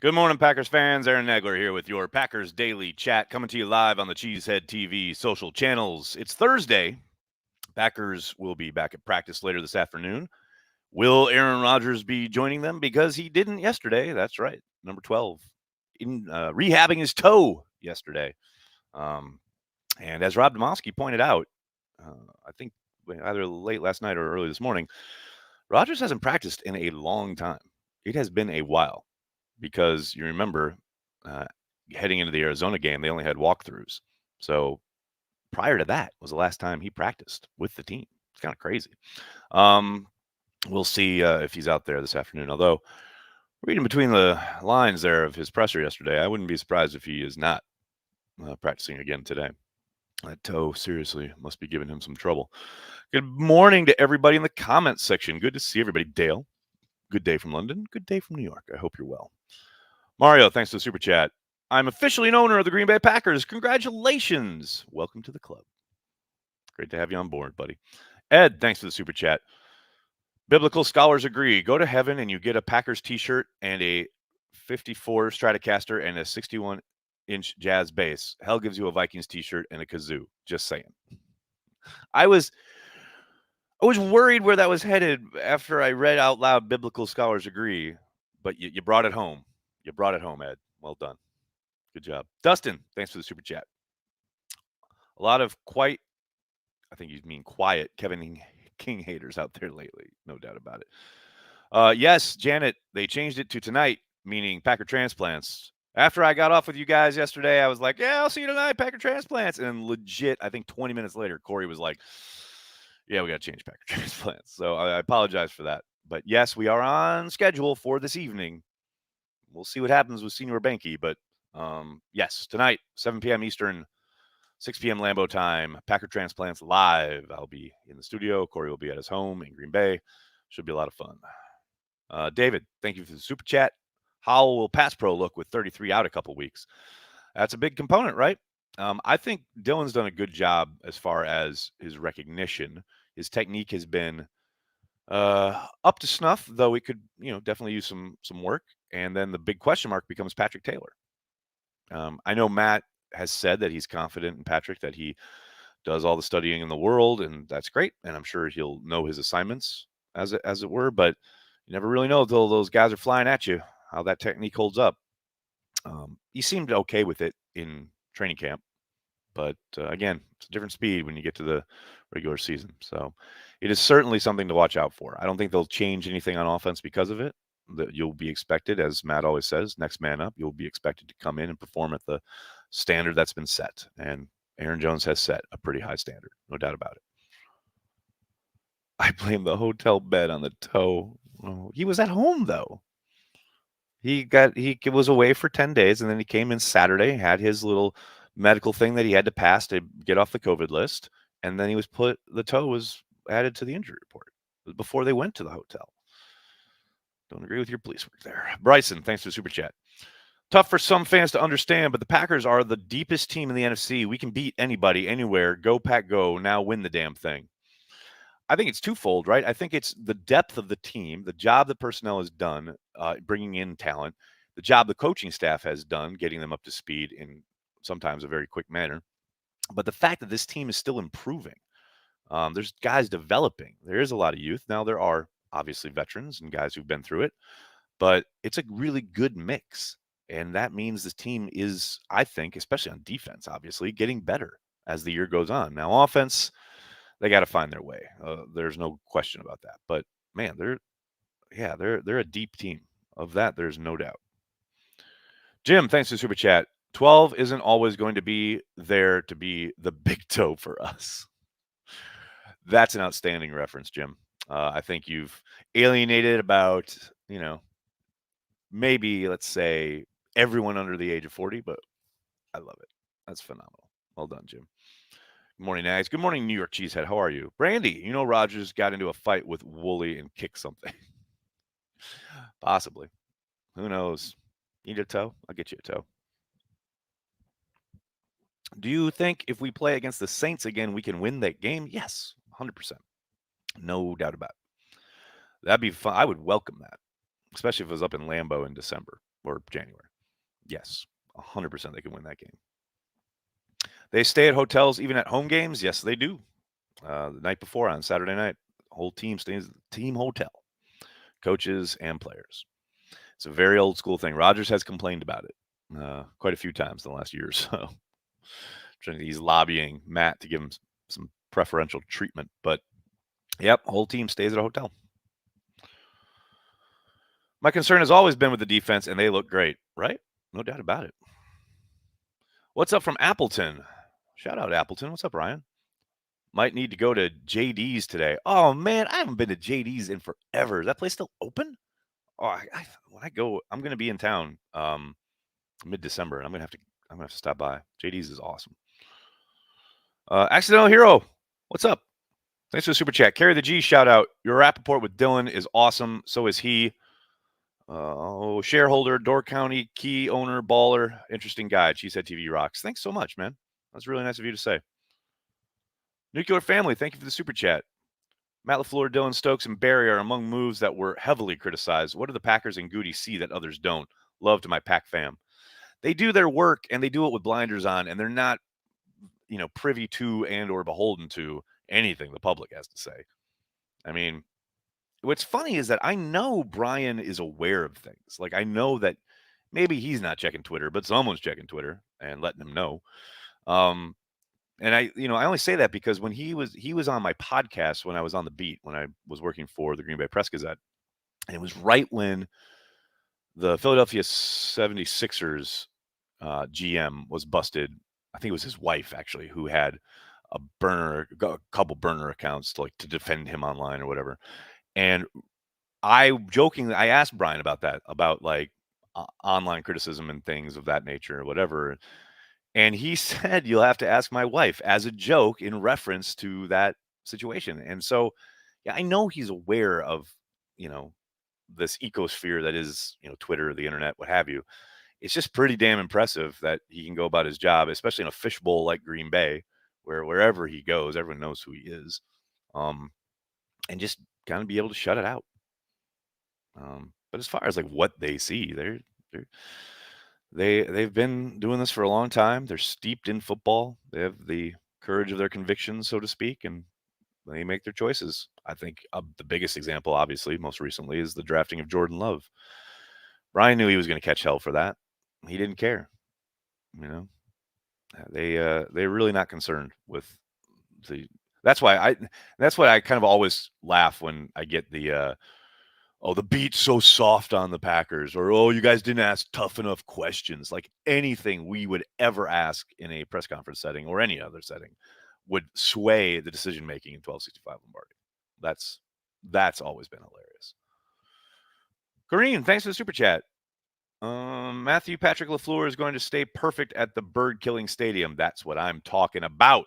Good morning, Packers fans. Aaron Nagler here with your Packers Daily Chat, coming to you live on the Cheesehead TV social channels. It's Thursday. Packers will be back at practice later this afternoon. Will Aaron Rodgers be joining them? Because he didn't yesterday. That's right, number 12, in rehabbing his toe yesterday. Um, and as Rob Domofsky pointed out, I think either late last night or early this morning, Rodgers hasn't practiced in a long time. It has been a while because you remember uh, heading into the Arizona game, they only had walkthroughs. So prior to that was the last time he practiced with the team. It's kind of crazy. Um, we'll see if he's out there this afternoon. Although reading between the lines there of his presser yesterday, I wouldn't be surprised if he is not practicing again today. That toe seriously must be giving him some trouble. Good morning to everybody in the comments section. Good to see everybody. Dale, good day from London. Good day from New York. I hope you're well. Mario, thanks for the super chat. I'm officially an owner of the Green Bay Packers. Congratulations. Welcome to the club. Great to have you on board, buddy. Ed, thanks for the super chat. Biblical scholars agree. Go to heaven and you get a Packers t-shirt and a 54 Stratocaster and a 61-inch jazz bass. Hell gives you a Vikings t-shirt and a kazoo. Just saying. I was worried where that was headed after I read out loud biblical scholars agree, but you brought it home. You brought it home, Ed. Well done. Good job. Dustin, thanks for the super chat. A lot of I think you mean quiet Kevin King haters out there lately. No doubt about it. Yes, Janet, they changed it to tonight, meaning Packer transplants. After I got off with you guys yesterday, I was like, yeah, I'll see you tonight, Packer transplants. And legit, I think 20 minutes later, Corey was like, yeah, we got to change Packer transplants. So I apologize for that. But yes, we are on schedule for this evening. We'll see what happens with Senior Banky. But yes, tonight, 7 p.m. Eastern, 6 p.m. Lambeau time, Packer Transplants live. I'll be in the studio. Corey will be at his home in Green Bay. Should be a lot of fun. David, thank you for the super chat. How will Pass Pro look with 33 out a couple weeks? That's a big component, right? I think Dylan's done a good job as far as his recognition. His technique has been up to snuff, though it could, definitely use some work. And then the big question mark becomes Patrick Taylor. I know Matt has said that he's confident in Patrick, that he does all the studying in the world, and that's great. And I'm sure he'll know his assignments as it were. But you never really know until those guys are flying at you how that technique holds up. He seemed okay with it in training camp, but again, it's a different speed when you get to the regular season. So it is certainly something to watch out for. I don't think they'll change anything on offense because of it. That you'll be expected, as Matt always says, next man up. You'll be expected to come in and perform at the standard that's been set. And Aaron Jones has set a pretty high standard, no doubt about it. I blame the hotel bed on the toe. Oh, he was at home though. He was away for 10 days, and then he came in Saturday, had his little medical thing that he had to pass to get off the COVID list, and then the toe was added to the injury report before they went to the hotel. Don't agree with your police work there. Bryson, thanks for the super chat. Tough for some fans to understand, but the Packers are the deepest team in the NFC. We can beat anybody, anywhere. Go, Pack, go. Now win the damn thing. I think it's twofold, right? I think it's the depth of the team, the job the personnel has done, bringing in talent, the job the coaching staff has done, getting them up to speed in sometimes a very quick manner. But the fact that this team is still improving, there's guys developing. There is a lot of youth. Now, there are obviously veterans and guys who've been through it, but it's a really good mix. And that means this team is, I think, especially on defense, obviously, getting better as the year goes on. Now, offense, they got to find their way. There's no question about that. But man, they're a deep team. Of that, there's no doubt. Jim, thanks for the super chat. 12 isn't always going to be there to be the big toe for us. That's an outstanding reference, Jim. I think you've alienated about, maybe, let's say, everyone under the age of 40, but I love it. That's phenomenal. Well done, Jim. Good morning, Nags. Good morning, New York Cheesehead. How are you? Brandy, Rodgers got into a fight with Wooly and kicked something. Possibly. Who knows? Need a toe? I'll get you a toe. Do you think if we play against the Saints again, we can win that game? Yes, 100%. No doubt about it. That'd be fun. I would welcome that. especially if it was up in Lambeau in December or January. Yes, 100% they can win that game. They stay at hotels even at home games? Yes, they do. The night before on Saturday night, whole team stays at the team hotel, coaches and players. It's a very old school thing. Rodgers has complained about it quite a few times in the last year or so. He's lobbying Matt to give him some preferential treatment. But, yep, whole team stays at a hotel. My concern has always been with the defense, and they look great, right? No doubt about it. What's up from Appleton? Shout out Appleton. What's up, Ryan? Might need to go to JD's today. Oh, man, I haven't been to JD's in forever. Is that place still open? Oh, when I go, I'm going to be in town mid-December, and I'm gonna have to stop by. JD's is awesome. Accidental Hero, what's up? Thanks for the super chat. Carry the G shout out. Your Rappaport with Dylan is awesome. So is he. Shareholder, Door County, key owner, baller, interesting guy. Cheesehead TV rocks. Thanks so much, man. That's really nice of you to say. Nuclear Family, thank you for the super chat. Matt LaFleur, Dylan Stokes, and Barry are among moves that were heavily criticized. What do the Packers and Goody see that others don't? Love to my Pack fam. They do their work, and they do it with blinders on, and they're not, privy to and or beholden to anything the public has to say. I mean, what's funny is that I know Brian is aware of things. Like, I know that maybe he's not checking Twitter, but someone's checking Twitter and letting him know. And I only say that because when he was on my podcast when I was on the beat, when I was working for the Green Bay Press Gazette, and it was right when the Philadelphia 76ers GM was busted. I think it was his wife actually who had a couple burner accounts to defend him online or whatever. And I jokingly asked Brian about that, about online criticism and things of that nature or whatever. And he said, you'll have to ask my wife, as a joke in reference to that situation. And so, yeah, I know he's aware of, this ecosphere that is, Twitter, the internet, what have you. It's just pretty damn impressive that he can go about his job, especially in a fishbowl like Green Bay, where wherever he goes, everyone knows who he is, and just kind of be able to shut it out. But as far as what they see, they've been doing this for a long time. They're steeped in football. They have the courage of their convictions, so to speak, and they make their choices. I think the biggest example, obviously, most recently, is the drafting of Jordan Love. Brian knew he was going to catch hell for that. He didn't care. They're really not concerned with the. That's why I kind of always laugh when I get the the beat's so soft on the Packers, or you guys didn't ask tough enough questions. Like anything we would ever ask in a press conference setting or any other setting would sway the decision making in 1265 Lombardi. That's always been hilarious. Kareem, thanks for the super chat. Matthew Patrick LaFleur is going to stay perfect at the bird-killing stadium. That's what I'm talking about.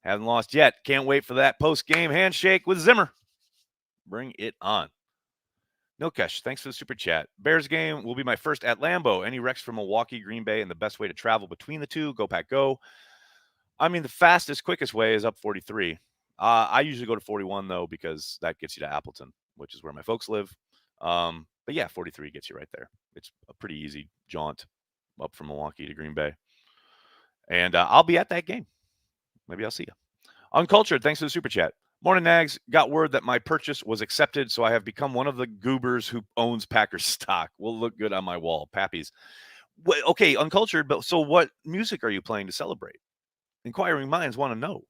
Haven't lost yet. Can't wait for that post-game handshake with Zimmer. Bring it on. Nokesh, thanks for the super chat. Bears game will be my first at Lambeau. Any Rex from Milwaukee, Green Bay, and the best way to travel between the two? Go Pack, go. I mean, the fastest, quickest way is up 43. I usually go to 41, though, because that gets you to Appleton, which is where my folks live. But yeah, 43 gets you right there. It's a pretty easy jaunt up from Milwaukee to Green Bay. And I'll be at that game. Maybe I'll see you. Uncultured, thanks for the super chat. Morning, Nags. Got word that my purchase was accepted, so I have become one of the goobers who owns Packers stock. Will look good on my wall. Pappies. Okay, Uncultured, but so what music are you playing to celebrate? Inquiring minds want to know.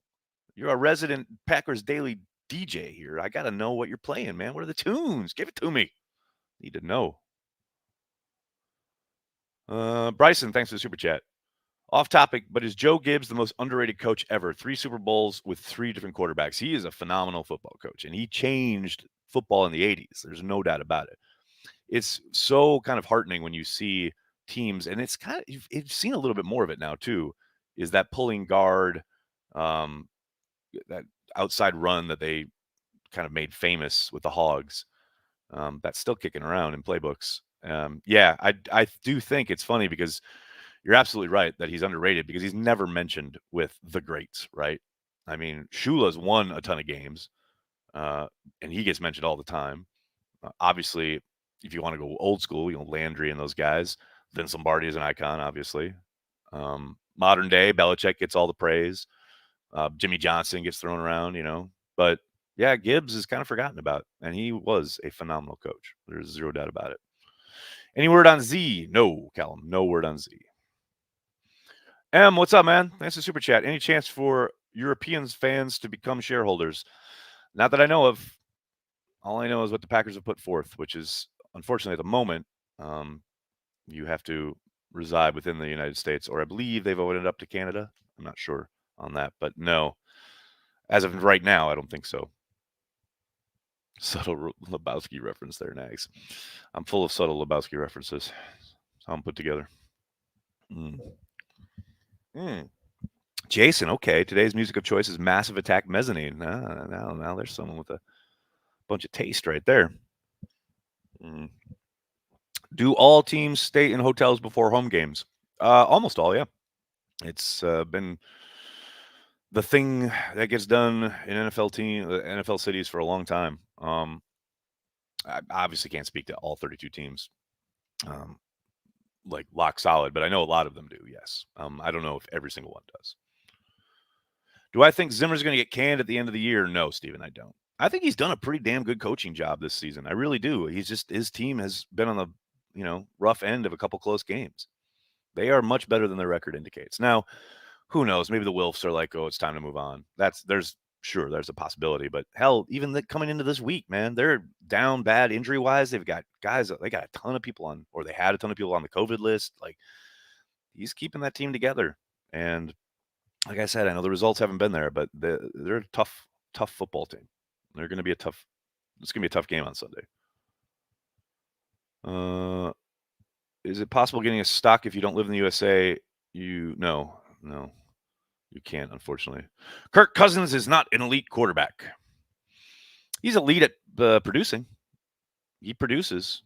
You're a resident Packers Daily DJ here. I got to know what you're playing, man. What are the tunes? Give it to me. Need to know. Bryson, thanks for the super chat. Off topic, but is Joe Gibbs the most underrated coach ever? 3 Super Bowls with 3 different quarterbacks. He is a phenomenal football coach, and he changed football in the 80s. There's no doubt about it. It's so kind of heartening when you see teams, and it's kind of, you've seen a little bit more of it now too, is that pulling guard, that outside run that they kind of made famous with the Hogs. That's still kicking around in playbooks. Yeah, I do think it's funny because you're absolutely right that he's underrated because he's never mentioned with the greats, right? I mean, Shula's won a ton of games, and he gets mentioned all the time. Obviously, If you want to go old school, Landry and those guys. Vince Lombardi is an icon, obviously. Modern day, Belichick gets all the praise. Jimmy Johnson gets thrown around, But yeah, Gibbs is kind of forgotten about, and he was a phenomenal coach. There's zero doubt about it. Any word on Z? No, Callum. No word on Z. M, what's up, man? Thanks for super chat. Any chance for European fans to become shareholders? Not that I know of. All I know is what the Packers have put forth, which is unfortunately at the moment, you have to reside within the United States, or I believe they've opened it up to Canada. I'm not sure on that, but no, as of right now, I don't think so. Subtle Lebowski reference there, Nags. I'm full of subtle Lebowski references. That's how I'm put together. Jason, okay. Today's music of choice is Massive Attack Mezzanine. Now there's someone with a bunch of taste right there. Do all teams stay in hotels before home games? Almost all, yeah. It's been the thing that gets done in NFL cities for a long time. I obviously can't speak to all 32 teams, like lock solid, but I know a lot of them do. Yes. I don't know if every single one does. Do I think Zimmer's going to get canned at the end of the year? No, Steven, I don't. I think he's done a pretty damn good coaching job this season. I really do. His team has been on the, rough end of a couple close games. They are much better than their record indicates. Now, who knows? Maybe the Wilfs are like, oh, it's time to move on. There's a possibility, but hell, even coming into this week, man, they're down bad injury wise. They've got guys, they got a ton of people on, or they had a ton of people on the COVID list. Like, he's keeping that team together. And like I said, I know the results haven't been there, but they're a tough football team. It's going to be a tough game on Sunday. Is it possible getting a stock if you don't live in the USA? No, you can't, unfortunately. Kirk Cousins is not an elite quarterback. He's elite at producing. He produces.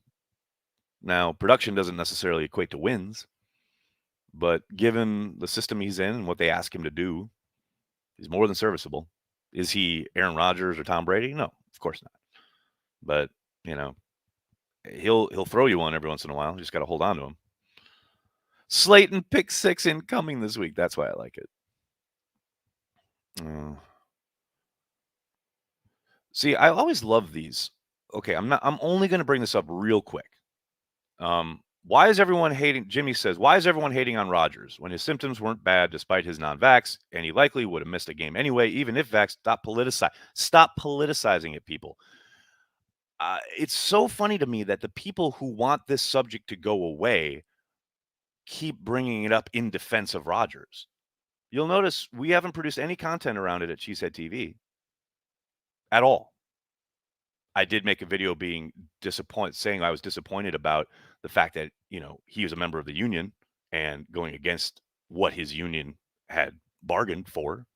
Now, production doesn't necessarily equate to wins, but given the system he's in and what they ask him to do, he's more than serviceable. Is he Aaron Rodgers or Tom Brady? No, of course not. But, he'll throw you one every once in a while. You just got to hold on to him. Slayton pick 6 incoming this week. That's why I like it. See, I always love these. Okay, I'm only going to bring this up real quick. Why is everyone hating? Jimmy says, why is everyone hating on Rodgers when his symptoms weren't bad despite his non-vax, and he likely would have missed a game anyway, even if vax? Stop politicizing it, people. It's so funny to me that the people who want this subject to go away keep bringing it up in defense of Rodgers. You'll notice we haven't produced any content around it at Cheesehead TV at all. I did make a video saying I was disappointed about the fact that, he was a member of the union and going against what his union had bargained for,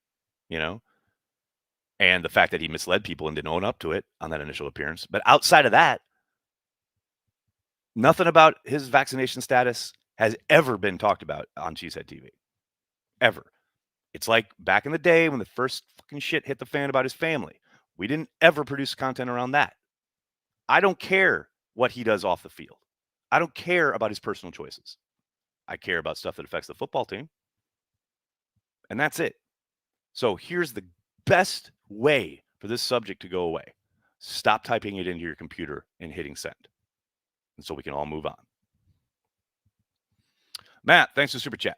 and the fact that he misled people and didn't own up to it on that initial appearance. But outside of that, nothing about his vaccination status has ever been talked about on Cheesehead TV. Ever. It's like back in the day when the first fucking shit hit the fan about his family. We didn't ever produce content around that. I don't care what he does off the field. I don't care about his personal choices. I care about stuff that affects the football team. And that's it. So here's the best way for this subject to go away. Stop typing it into your computer and hitting send. And so we can all move on. Matt, thanks for super chat.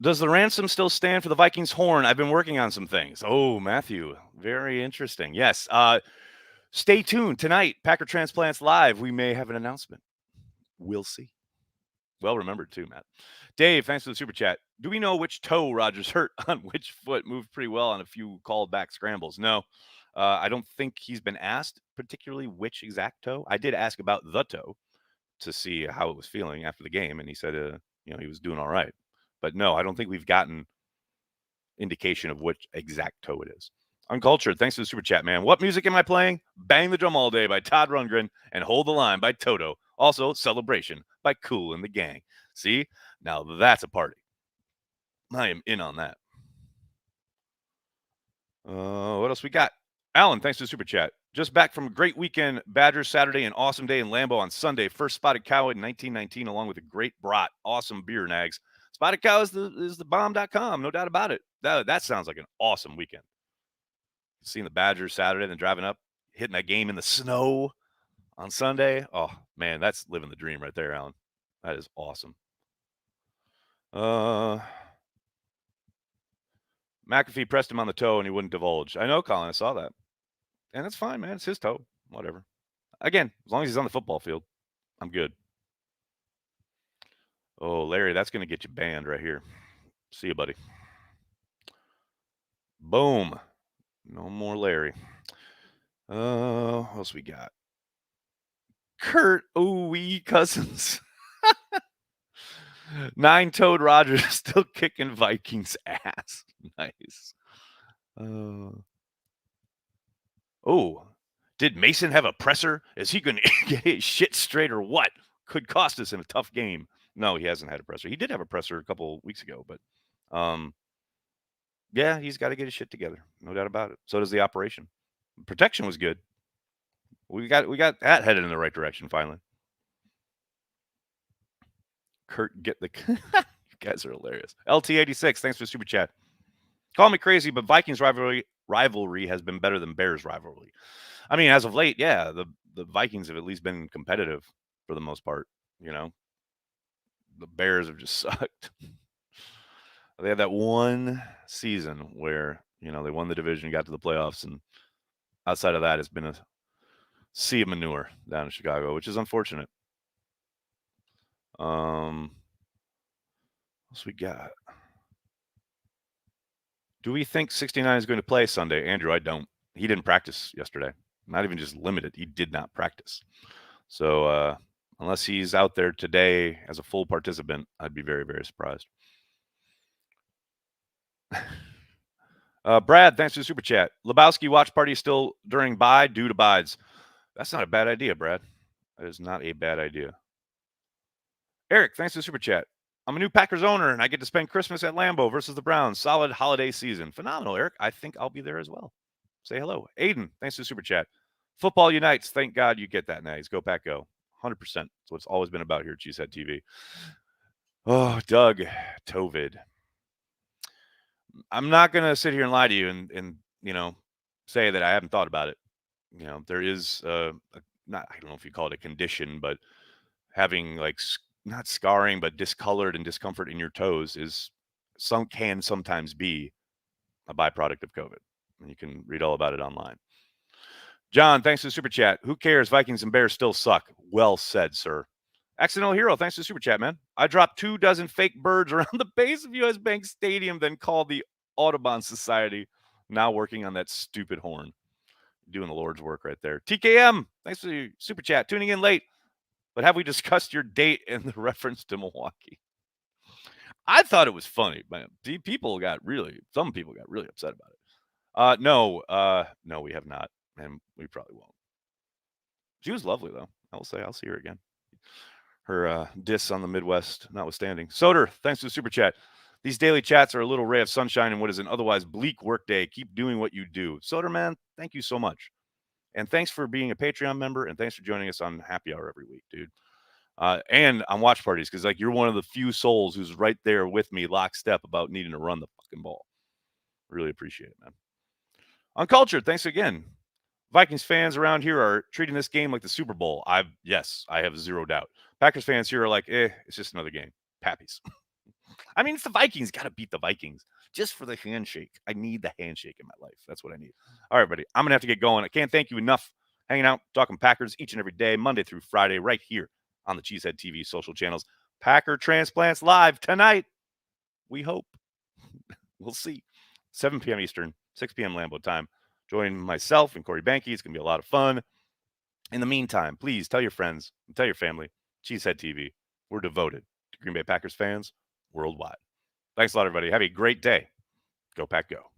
Does the ransom still stand for the Vikings horn? I've been working on some things. Oh, Matthew, very interesting. Yes. Stay tuned tonight. Packer Transplants Live. We may have an announcement. We'll see. Well remembered too, Matt. Dave, thanks for the super chat. Do we know which toe Rodgers hurt on which foot? Moved pretty well on a few called back scrambles. No, I don't think he's been asked particularly which exact toe. I did ask about the toe to see how it was feeling after the game, and he said, he was doing all right. But no, I don't think we've gotten indication of which exact toe it is. Uncultured, thanks for the super chat, man. What music am I playing? Bang the Drum All Day by Todd Rundgren and Hold the Line by Toto. Also, Celebration by Kool and the Gang. See? Now that's a party. I am in on that. What else we got? Alan, thanks for the super chat. Just back from a great weekend, Badgers Saturday, and awesome day in Lambeau on Sunday. First spotted cow in 1919, along with a great brat. Awesome beer, Nags. Spotted cow is the bomb.com, no doubt about it. That sounds like an awesome weekend. Seeing the Badgers Saturday, then driving up, hitting that game in the snow on Sunday. Oh, man, that's living the dream right there, Alan. That is awesome. McAfee pressed him on the toe and he wouldn't divulge. I know, Colin. I saw that. And that's fine, man. It's his toe. Whatever. Again, as long as he's on the football field, I'm good. Oh, Larry, that's going to get you banned right here. See you, buddy. Boom. No more Larry. What else we got? Kurt Cousins. Nine-toed Rodgers still kicking Vikings ass. Nice. Did Mason have a presser? Is he going to get his shit straight or what? Could cost us in a tough game. No, he hasn't had a presser. He did have a presser a couple weeks ago, but yeah, he's got to get his shit together. No doubt about it. So does the operation. Protection was good. We got that headed in the right direction finally. Kurt, get the you guys are hilarious. LT86, thanks for the super chat. Call me crazy, but Vikings rivalry has been better than Bears rivalry. I mean, as of late, yeah, the Vikings have at least been competitive for the most part. You know, the Bears have just sucked. They had that one season where they won the division, got to the playoffs, and outside of that, it's been a sea of manure down in Chicago, which is unfortunate. What else we got? Do we think 69 is going to play Sunday? Andrew, I don't. He didn't practice yesterday. Not even just limited. He did not practice. So unless he's out there today as a full participant, I'd be very, very surprised. Brad, thanks for the super chat. Lebowski watch party still during bye due to bides. That's not a bad idea, Brad. That is not a bad idea. Eric, thanks for the super chat. I'm a new Packers owner, and I get to spend Christmas at Lambeau versus the Browns. Solid holiday season. Phenomenal, Eric. I think I'll be there as well. Say hello. Aiden, thanks for the super chat. Football unites. Thank God you get that, Nags. Go Pack Go. 100%. That's what it's always been about here at Cheesehead TV. Oh, Doug, Tovid. I'm not going to sit here and lie to you and say that I haven't thought about it. There is not, I don't know if you call it a condition, but having like not scarring, but discolored and discomfort in your toes can sometimes be a byproduct of COVID. And you can read all about it online. John, thanks for the super chat. Who cares? Vikings and Bears still suck. Well said, sir. Accidental Hero, thanks for the super chat, man. I dropped 24 fake birds around the base of US Bank Stadium, then called the Audubon Society. Now working on that stupid horn. Doing the Lord's work right there. TKM, thanks for the super chat. Tuning in late. But have we discussed your date and the reference to Milwaukee? I thought it was funny, but some people got really upset about it. No, we have not, and we probably won't. She was lovely, though. I will say I'll see her again. Her diss on the Midwest notwithstanding. Soder, thanks for the super chat. These daily chats are a little ray of sunshine in what is an otherwise bleak workday. Keep doing what you do. Soder, man, thank you so much. And thanks for being a Patreon member, and thanks for joining us on Happy Hour every week, dude. And on watch parties, because you're one of the few souls who's right there with me, lockstep, about needing to run the fucking ball. Really appreciate it, man. Uncultured, thanks again. Vikings fans around here are treating this game like the Super Bowl. I have zero doubt. Packers fans here are like, it's just another game. Pappies. I mean, it's the Vikings. Got to beat the Vikings. Just for the handshake. I need the handshake in my life. That's what I need. All right, buddy. I'm going to have to get going. I can't thank you enough. Hanging out, talking Packers each and every day, Monday through Friday, right here on the Cheesehead TV social channels. Packer Transplants live tonight. We hope. We'll see. 7 p.m. Eastern, 6 p.m. Lambeau time. Join myself and Corey Banke. It's going to be a lot of fun. In the meantime, please tell your friends and tell your family. Cheesehead TV. We're devoted to Green Bay Packers fans worldwide. Thanks a lot, everybody. Have a great day. Go Pack Go.